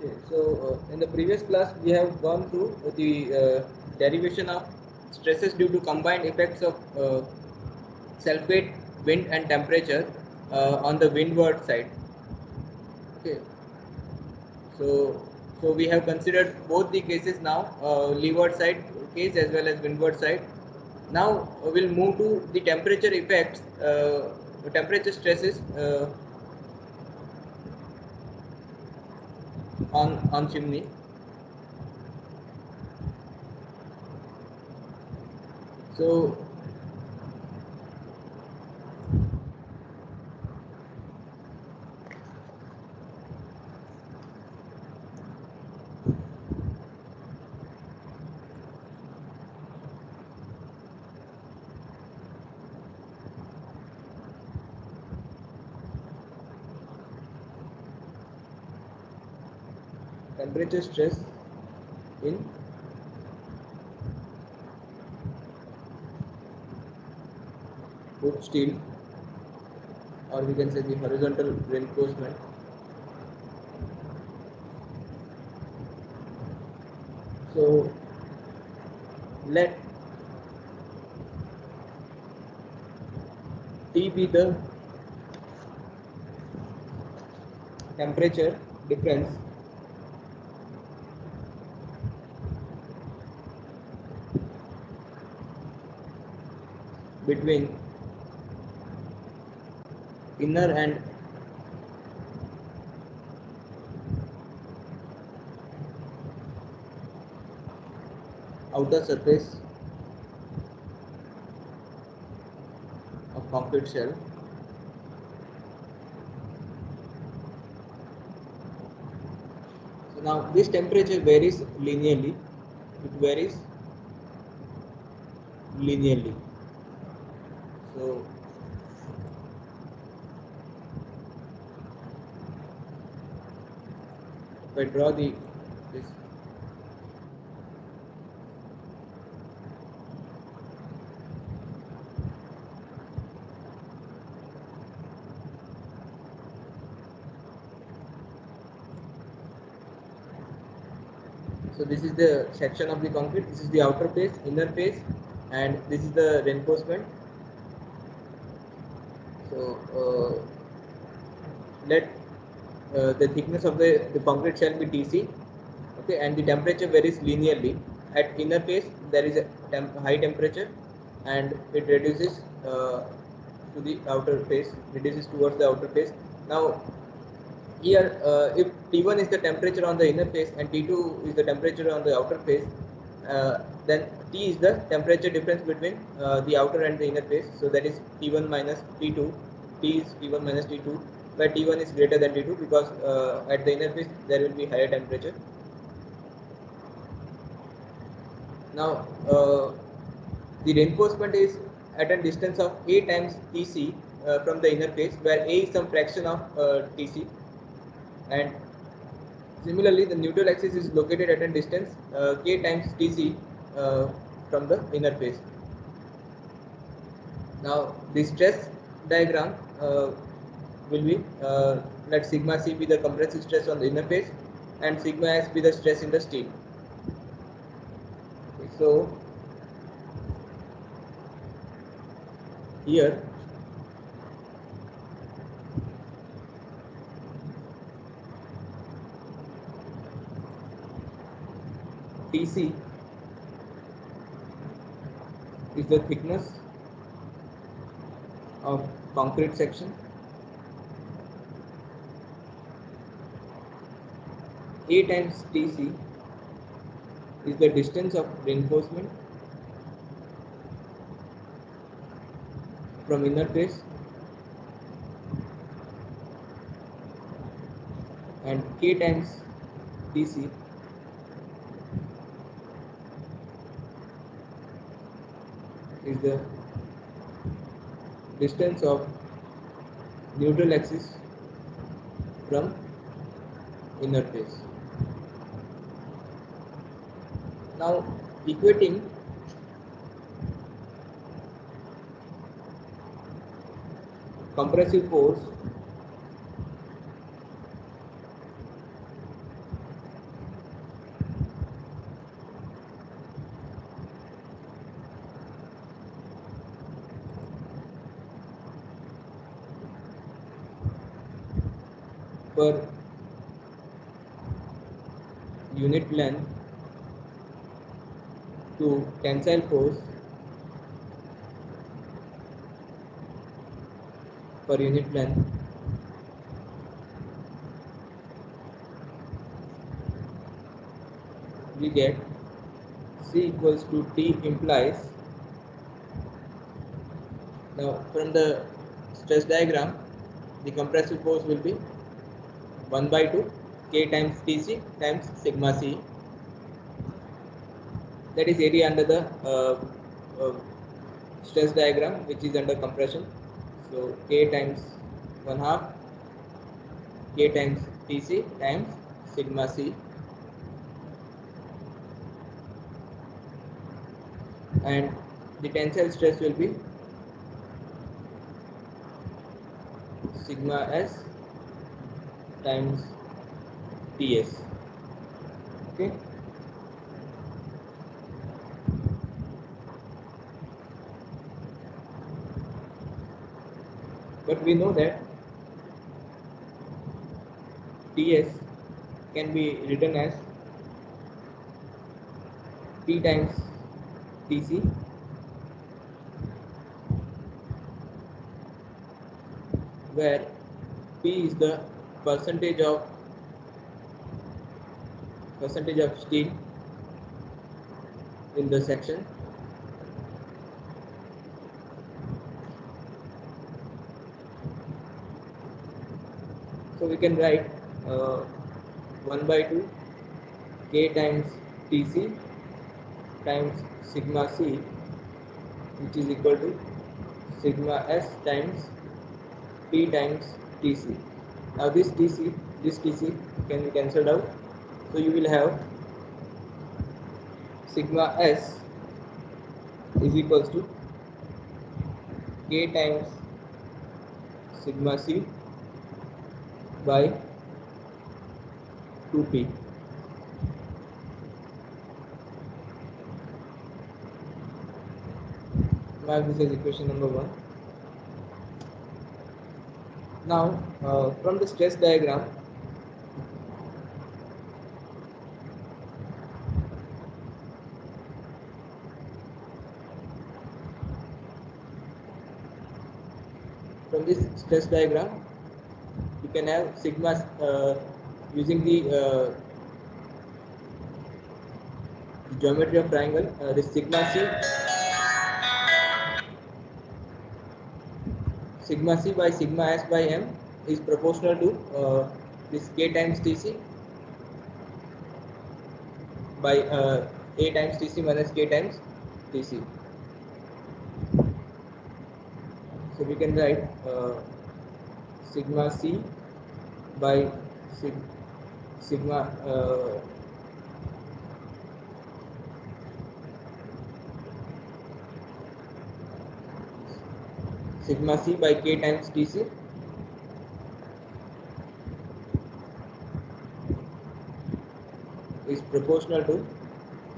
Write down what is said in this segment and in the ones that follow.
Okay, so in the previous class we have gone through the derivation of stresses due to combined effects of self-weight, wind and temperature on the windward side. Okay, so we have considered both the cases now, leeward side case as well as windward side. Now we'll move to the temperature effects, temperature stresses on chimney. So temperature stress in wood steel, or we can say the horizontal reinforcement. So let T be the temperature difference between inner and outer surface of concrete shell. So now this temperature varies linearly. It varies linearly. So if I draw this, so this is the section of the concrete. This is the outer face, inner face, and this is the reinforcement. So let the thickness of the concrete shell be Tc. Okay, and the temperature varies linearly. At inner face there is a high temperature, and it reduces to the outer face, reduces towards the outer face. Now here, if T1 is the temperature on the inner face and T2 is the temperature on the outer face, then T is the temperature difference between the outer and the inner face. So that is T1 minus T2. T is T1 minus T2, where T1 is greater than T2 because at the inner face there will be higher temperature. Now, the reinforcement is at a distance of A times Tc from the inner face, where A is some fraction of Tc, and similarly the neutral axis is located at a distance K times Tc from the inner face. Now, the stress diagram will be let sigma c be the compressive stress on the inner face and sigma s be the stress in the steel. Okay, so here Tc is the thickness of concrete section, A times Tc is the distance of reinforcement from inner face, and K times Tc is the distance of neutral axis from inner face. Now, equating compressive force per unit length to tensile force per unit length we get C equals to T implies. Now from the stress diagram, the compressive force will be 1 by 2 K times Tc times sigma C. That is area under the uh, stress diagram which is under compression. So K times 1 half K times Tc times sigma C, and the tensile stress will be sigma S times Ts. Okay. But we know that Ts can be written as P times Tc where P is the percentage of steel in the section, so we can write 1 by 2 K times Tc times sigma C, which is equal to sigma S times P times Tc. Now this Tc can be cancelled out, so you will have sigma S is equals to K times sigma C by 2P. Mark this as equation number 1. Now from the stress diagram, you can have sigma using the geometry of triangle. This sigma C by sigma S by M is proportional to this K times Tc by A times Tc minus K times Tc. So we can write sigma C by sigma sigma C by K times Tc is proportional to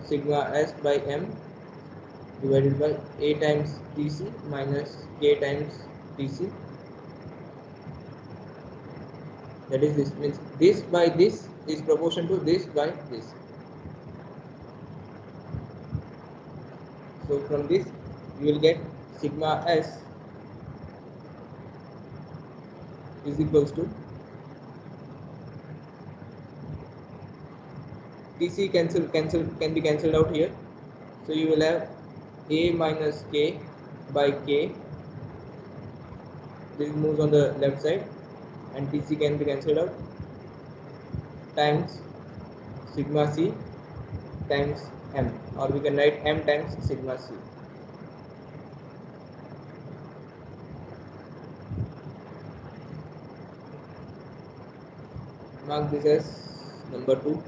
sigma S by M divided by A times Tc minus K times Tc. That is, this means this by this is proportional to this by this. So from this you will get sigma S is equals to Tc can be cancelled out here. So you will have A minus K by K. This moves on the left side, and Tc can be cancelled out, times sigma C times M, or we can write M times sigma C. Mark this as number 2.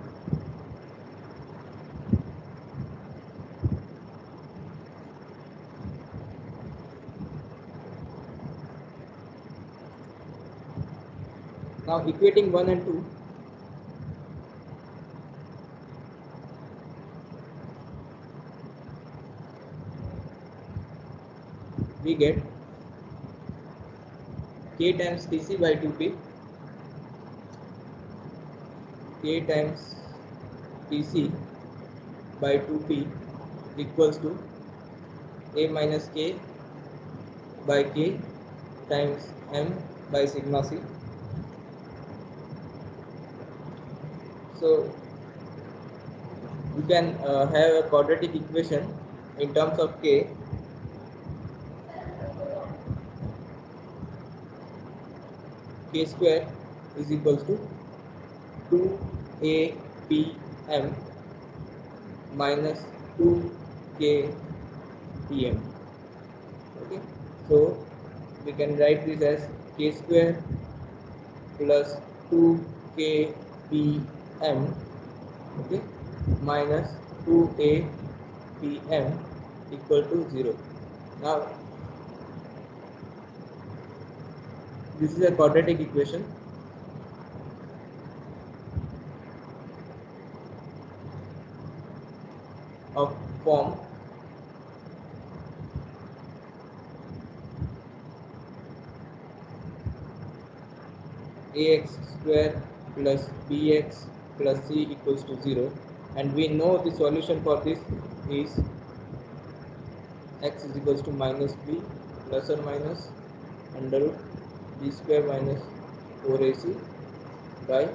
Now equating 1 and 2, we get K times Tc by 2P K times Tc by 2P equals to A minus K by K times M by sigma C. So you can have a quadratic equation in terms of K. K square is equals to 2APM minus 2KPM. Okay, so we can write this as K square plus 2KPM, okay, minus 2APM equal to 0. Now this is a quadratic equation. Of form ax square plus bx plus c equals to 0, and we know the solution for this is x is equals to minus b plus or minus under root b square minus 4ac by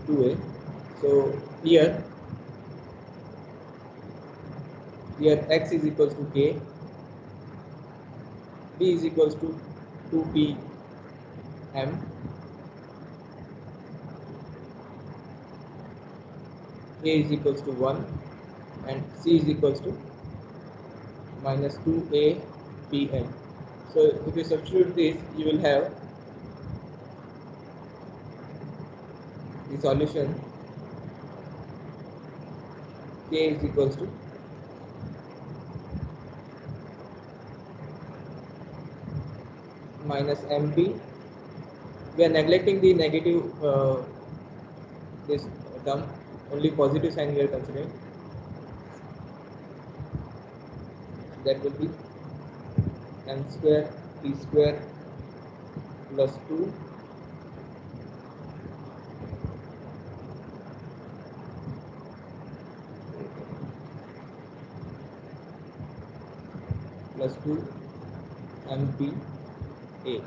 2a. So here x is equals to k, b is equals to 2p m, a is equals to 1, and c is equals to minus 2a pm. So if you substitute this, you will have the solution k is equals to minus mp. We are neglecting the negative this term, only positive sign we are considering. That will be m square p square plus 2 plus 2 mp a.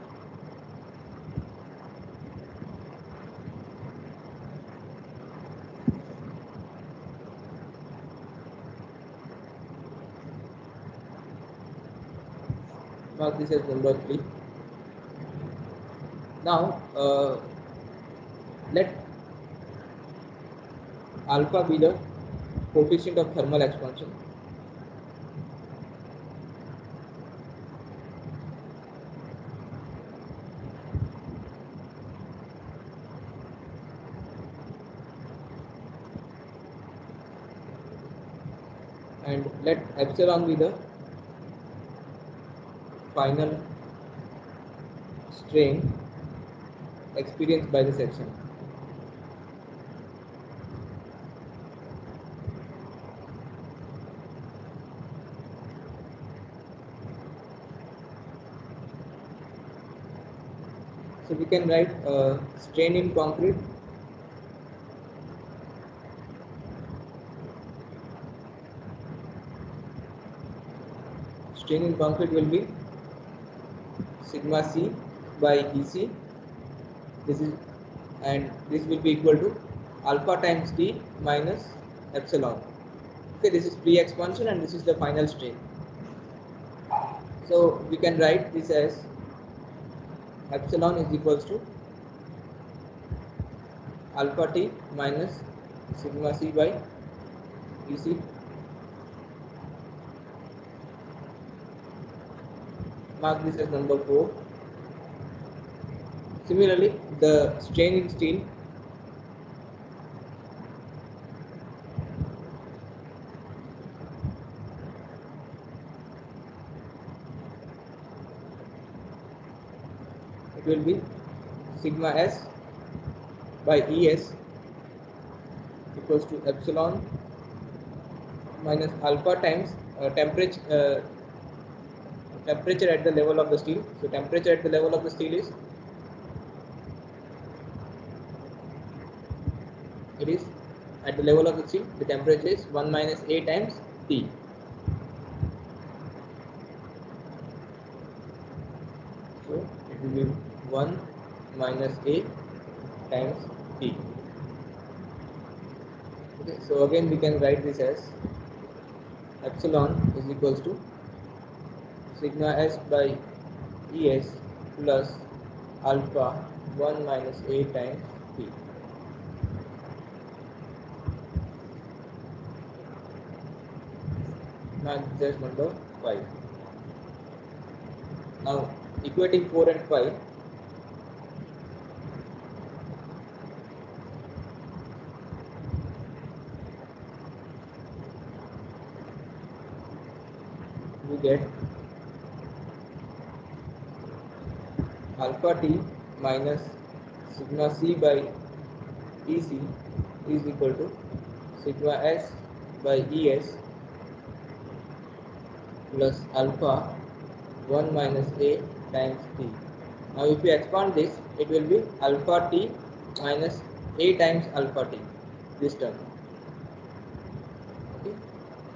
Mark this as number 3. Now let alpha be the coefficient of thermal expansion, and let epsilon be the final strain experienced by the section. So we can write strain in concrete will be sigma c by EC. This is, and this will be equal to alpha times T minus epsilon. Okay, this is pre-expansion and this is the final strain. So we can write this as epsilon is equals to alpha T minus sigma c by EC. Mark this as number 4. Similarly, the strain in steel it will be sigma s by ES equals to epsilon minus alpha times temperature at the level of the steel. So temperature at the level of the steel is it is at the level of the chip, the temperature is 1 minus A times T. So it will be 1 minus A times T. Okay, so again we can write this as epsilon is equals to sigma s by Es plus alpha 1 minus A times T. Now exercise number 5. Now equating 4 and 5, we get alpha t minus sigma c by Ec is equal to sigma s by Es plus alpha 1 minus A times T. Now if we expand this, it will be alpha t minus A times alpha t, this term. Okay.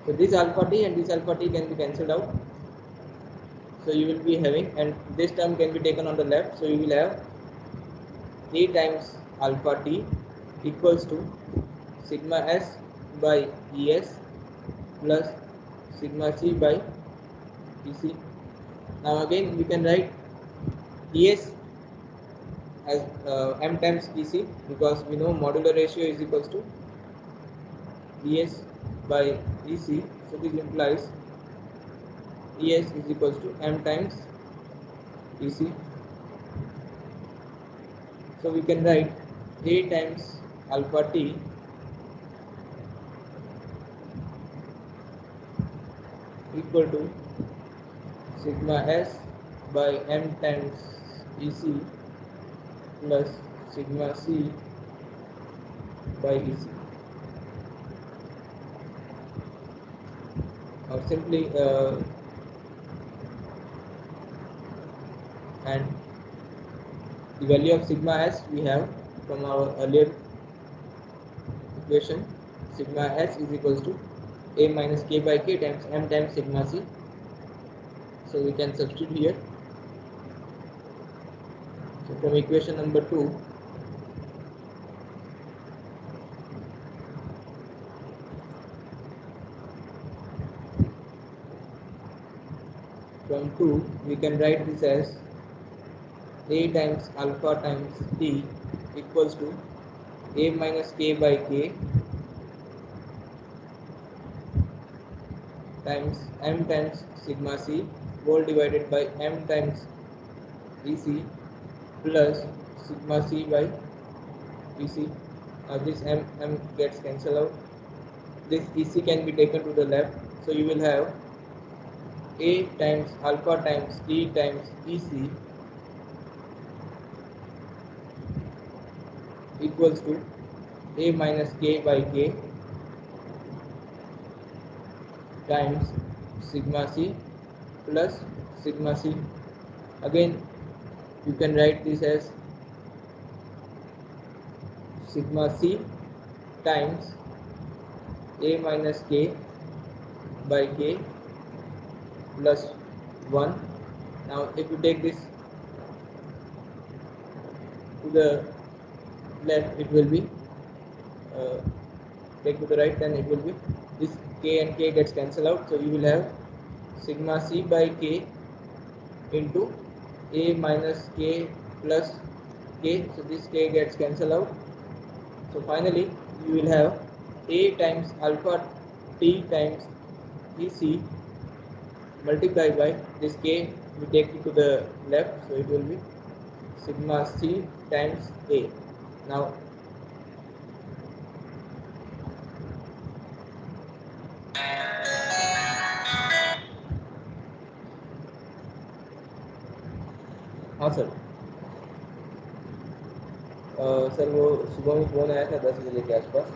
So this alpha t and this alpha t can be cancelled out. So you will be having, and this term can be taken on the left, so you will have A times alpha t equals to sigma s by Es plus sigma c by Ec. Now again we can write Es as m times Ec, because we know modular ratio is equals to Es by Ec. So this implies Es is equals to m times Ec. So we can write A times alpha t equal to sigma s by m times Ec plus sigma c by Ec. Now simply and the value of sigma s we have from our earlier equation. Sigma s is equals to A minus k by k times m times sigma c. So we can substitute here. So from equation number 2, we can write this as A times alpha times t equals to A minus k by k times m times sigma c whole divided by m times Ec plus sigma c by Ec. This m gets cancelled out. This Ec can be taken to the left, so you will have A times alpha times t times Ec equals to A minus k by k times sigma c plus sigma c. Again you can write this as sigma c times A minus k by k plus 1. Now if you take this to the left, it will be take to the right, then it will be this k and k gets cancelled out, so you will have sigma c by k into A minus k plus k, so this k gets cancelled out. So finally you will have A times alpha t times Ec multiplied by this k, we take it to the left, so it will be sigma c times A. Now हाँ sir, sir वो सुबह में phone आया था 10 बजे के आसपास।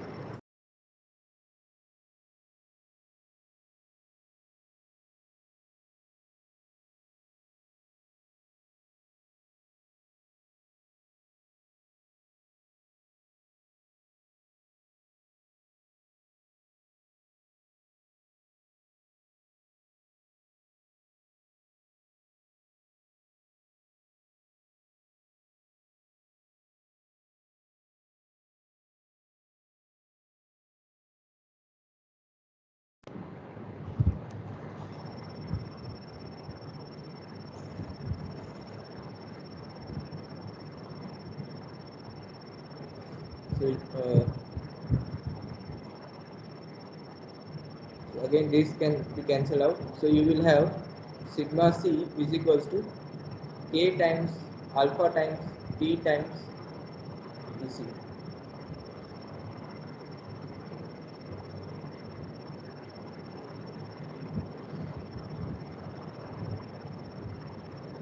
So again this can be cancelled out. So you will have sigma c is equals to k times alpha times t times dc.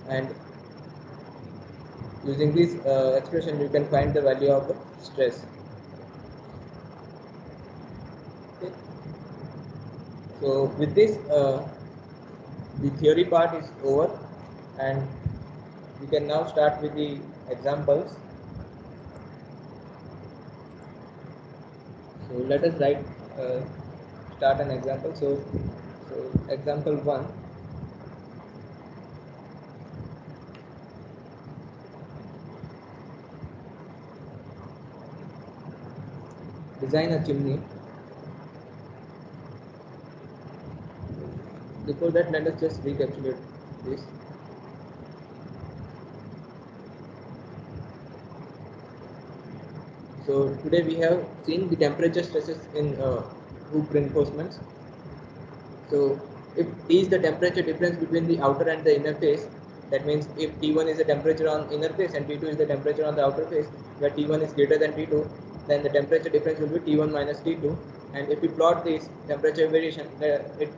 And using this expression you can find the value of the stress. Okay. So with this the theory part is over, and we can now start with the examples. So let us start an example. So example 1. Design a chimney. Before that, let us just recapitulate this. So today we have seen the temperature stresses in hoop reinforcements. So if T is the temperature difference between the outer and the inner face, that means if T1 is the temperature on inner face and T2 is the temperature on the outer face, where T1 is greater than T2, then the temperature difference will be T1 minus T2. And if we plot this temperature variation, it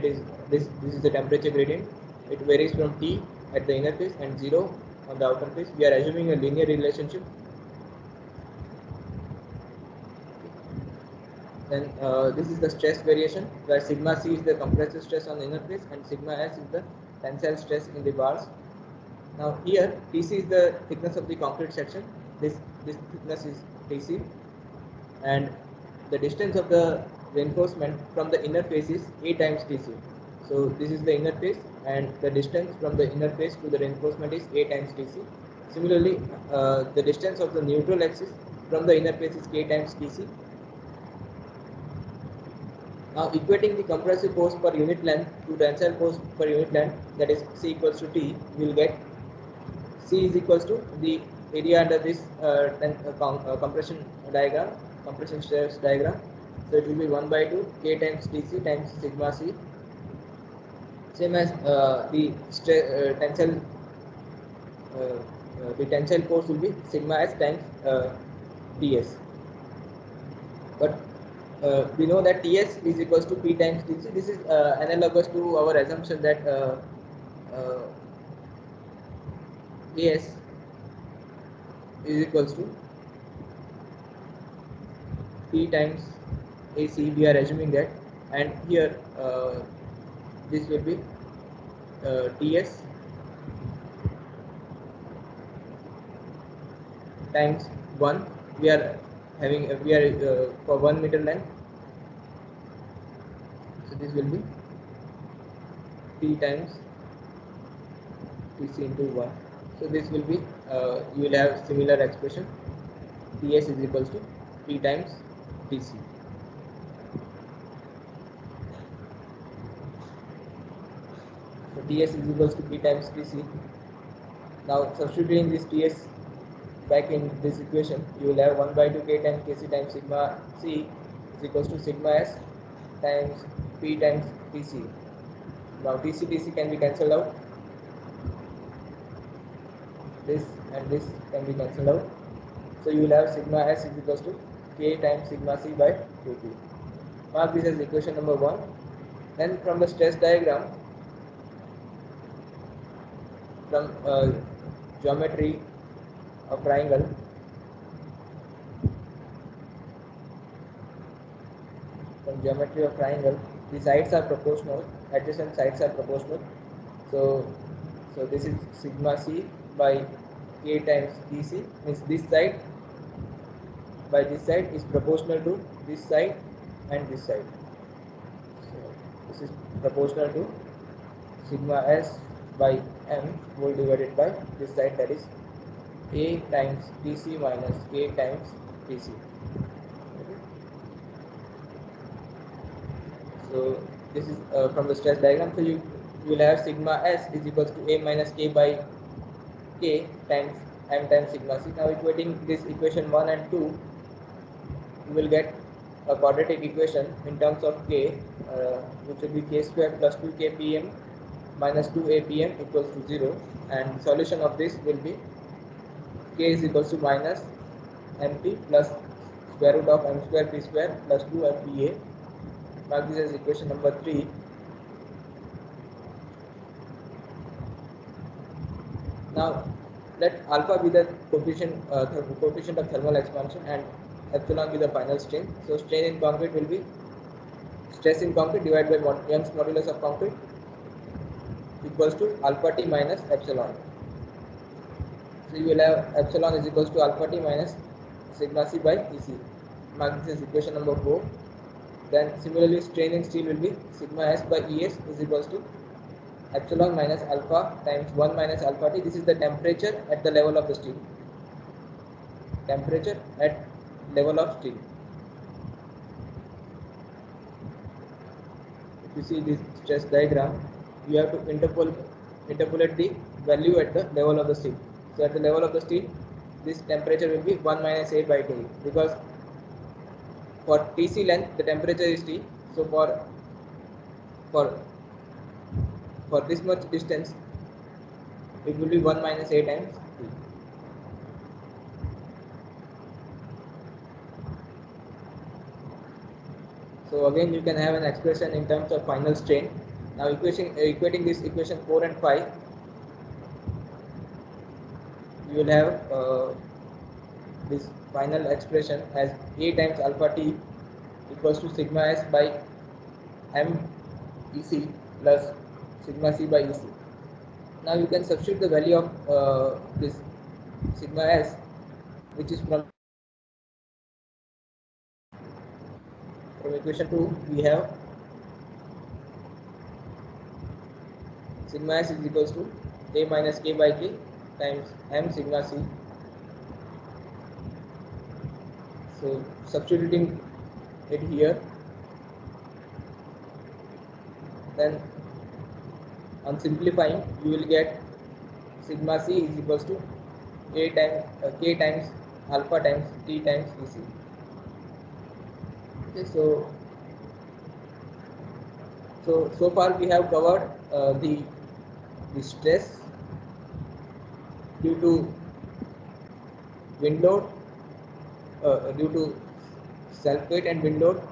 is this is the temperature gradient. It varies from T at the inner face and 0 on the outer face. We are assuming a linear relationship. Then this is the stress variation, where sigma c is the compressive stress on the inner face and sigma s is the tensile stress in the bars. Now here Tc is the thickness of the concrete section. This thickness is Tc, and the distance of the reinforcement from the inner face is A times Tc. So this is the inner face, and the distance from the inner face to the reinforcement is A times Tc. Similarly, the distance of the neutral axis from the inner face is K times Tc. Now equating the compressive force per unit length to tensile force per unit length, that is C equals to T, we will get C is equals to the area under this compression diagram, compression stress diagram. So it will be 1 by 2 K times Tc times sigma C, same as the tensile force will be sigma S times Ts. But we know that Ts is equals to P times Tc. This is analogous to our assumption that As is equals to P times Ac. We are assuming that, and here this will be Ts times 1. We are for 1 meter length. So this will be P times Tc into 1. So this will be you will have similar expression. Ts is equals to P times Tc. So Ts is equals to P times Tc. Now substituting this Ts back in this equation, you will have 1 by 2 K times Kc times sigma C is equals to sigma S times P times Tc. Now Tc can be cancelled out. This and this can be cancelled out. So you will have sigma S is equals to K times sigma C by 2P. Mark this as equation number 1. Then from the stress diagram, from geometry of triangle, the sides are proportional, adjacent sides are proportional. So this is sigma C by K times Tc, means this side by this side is proportional to this side and this side. So this is proportional to sigma S by M whole divided by this side, that is A times Tc minus K times Tc. Okay. So this is from the stress diagram. So you will have sigma S is equals to A minus K by K times m times sigma c. Now equating this equation 1 and 2, you will get a quadratic equation in terms of k, which will be k square plus 2k pm minus 2a pm equals to 0, and solution of this will be k is equals to minus mp plus square root of m square p square plus 2mpa. Mark this as equation number 3. Now let alpha be the coefficient of thermal expansion and epsilon be the final strain. So strain in concrete will be stress in concrete divided by Young's modulus of concrete equals to alpha t minus epsilon. So you will have epsilon is equals to alpha t minus sigma c by EC. Mark this as equation number 4. Then similarly strain in steel will be sigma s by ES is equals to epsilon minus alpha times 1 minus alpha t. This is the temperature at the level of the steel. Temperature at level of steel. If you see this stress diagram, you have to interpolate the value at the level of the steel. So at the level of the steel, this temperature will be 1 minus A by T, because for TC length the temperature is T. So for this much distance, it will be 1 minus A times T. So again, you can have an expression in terms of final strain. Now equating this equation 4 and 5, you will have this final expression as A times alpha T equals to sigma S by M EC plus sigma C by EC. Now you can substitute the value of this sigma S, which is from equation 2. We have sigma S is equals to A minus K by K times M sigma C. So substituting it here, then on simplifying, you will get sigma C is equals to A times K times alpha times T times EC. Okay, so far we have covered the stress due to wind load, due to self weight and wind load.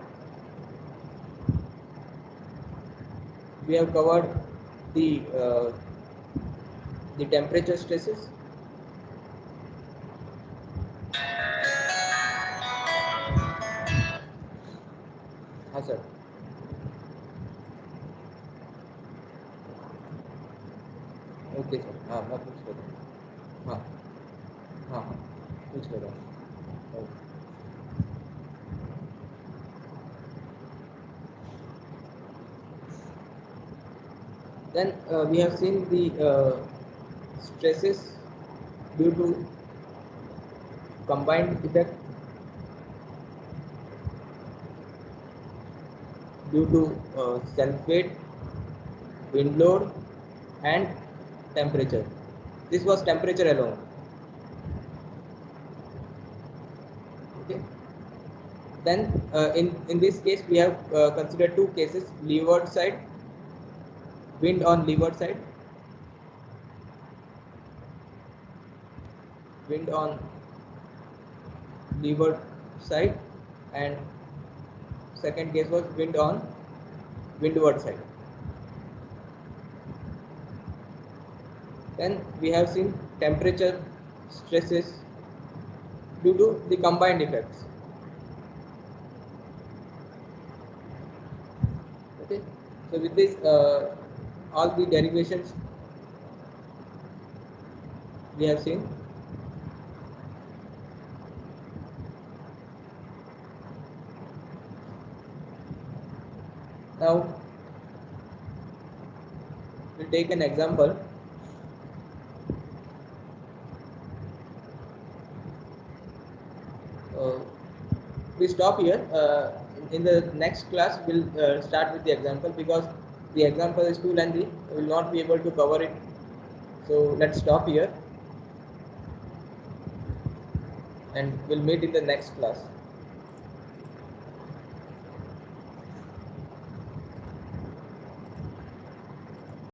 We have covered the temperature stresses. हाँ sir. Okay sir. हाँ मैं पूछ ले रहा हूँ. हाँ हाँ हाँ पूछ ले रहा हूँ. Then we have seen the stresses due to combined effect, due to self weight, wind load and temperature. This was temperature alone. Okay. Then in this case we have considered two cases: leeward side, wind on leeward side, wind on leeward side, and second case was wind on windward side. Then we have seen temperature stresses due to the combined effects. Okay, so with this all the derivations we have seen. Now we'll take an example. We stop here. In the next class we'll start with the example, because the example is too lengthy. We will not be able to cover it. So let's stop here. and we'll meet in the next class.